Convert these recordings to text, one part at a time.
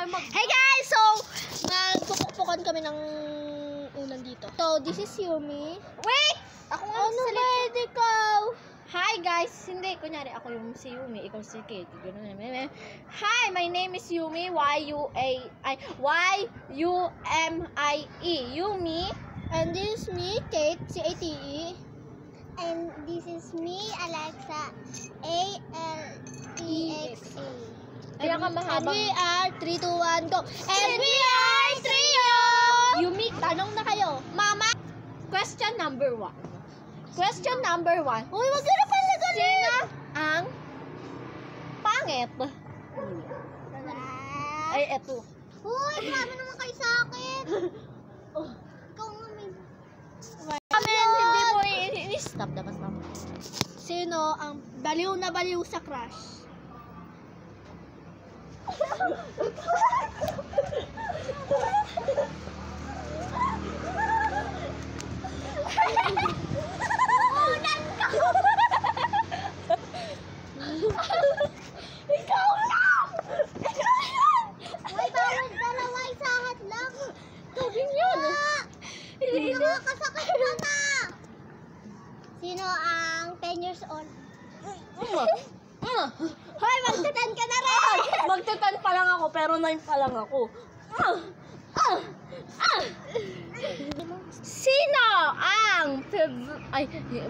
kayo Hey guys! So, magpupukpukan kami ng unan dito. So, this is Yumi. Wait! Ako nga Ano ba ikaw? Hi guys! Hindi, kunyari ako yung si Yumi, ikaw si Kate. Ganun. Hi, my name is Yumi. Y-U-M-I-E. Yumi. And this is me, Kate, C-A-T-E. And this is me, Alexa, A-L-E-X-A. Kaya ka And mahabang. we are 3, 2, 1, go! And we are trio! Yumi, Tanong na kayo. Mama, question number 1. Question number 1. Uy, wag ka na pala ganun! Sino ang pangit? Ay, eto. Uy, grabe naman kayo sa akin. Ikaw nga may... Hindi mo i-stop. Dapat stop. Sino ang baliw na baliw sa crush? Ikaw lang! Uy, bawal dalawa, isahat lang. Tubig yun. Hindi nakakasakit na na. Sino ang 10 years old? Hoy, magtatan ka na rin! Magte-10 pa lang ako, pero 9 pa lang ako. Sino ang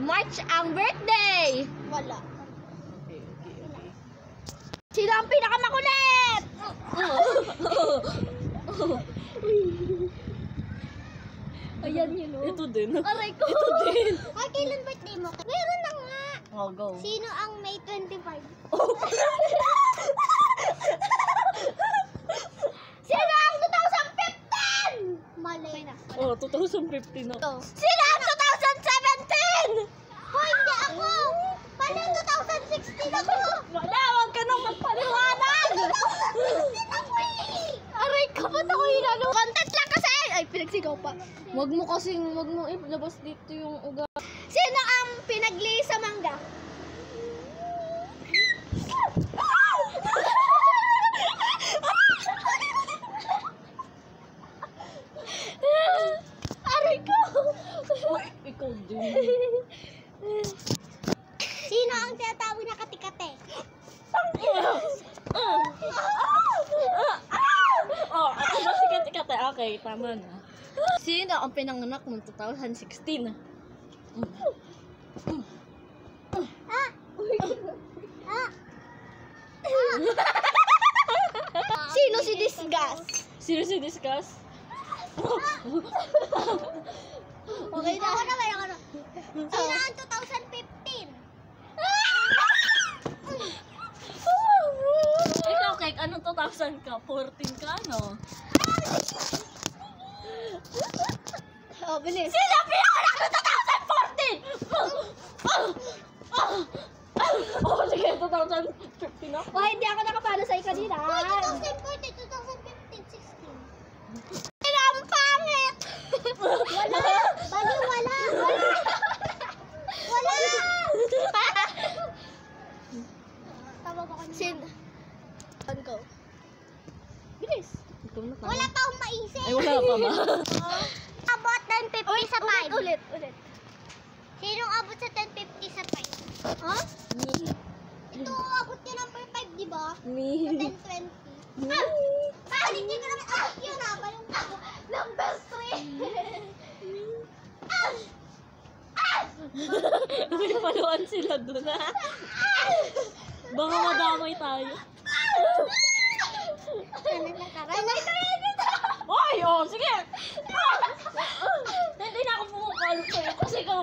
March ang birthday? Wala. Sino ang pinakamakulit? Ayan yun, oh. Ito din. Aray ko. Ito din. Ay, kailan birthday mo? Meron na nga. Oh, go. Sino ang May 25? Sino ang 2015? Mali. Oh, 2015 na. Sino ang 2017? Hoy, hindi ako. Paano 2016 ako? Wala, wag ka nang magpaliwanag. 2016 ako eh. Aray ko, ba't ako hinano? Content lang kasi! Ay, pinagsigaw pa. Wag mo ilabas dito yung ugat. Sino ang pinagli sa mangga? Aray ko! Uy, ikaw din. Sino ang tinatawag na kati-kate? Oh, ako na si Kate. Okay, tama na. Sino ang pinanganak noong 2016? Sino si Disgas? Sino si Discuss? Okay na. Ako na, mayroon ka na. Sino ang 2015? Ikaw, Kate, anong 2000 ka? 14 ka, no? Oh, bilis. Sino ang pinanganak noong 2014? Oh, sige, 2015 ako. Oh, hindi ako nakapalo sa'yo kanina. Hoy, 2014, 2015, 16. Sino ang pangit? Wala! Bali, wala! Wala! Tawag ako niya. Sino? Go. Bilis. Wala pa akong maisip. Ay, wala pa ba? Abot ng 50 sa 5. Ulit. Sinong abot sa 1050 sa 5? Ha? Ito, abot niya ng 5, di ba? Me. Sa 1020. Palit niya ka naman abot yun ha. Balong ka. Number 3. May paluan sila doon, ha? Baka madamay tayo. Oy, oh, sige! Hindi na ako pumapalo sa'yo kasi ikaw,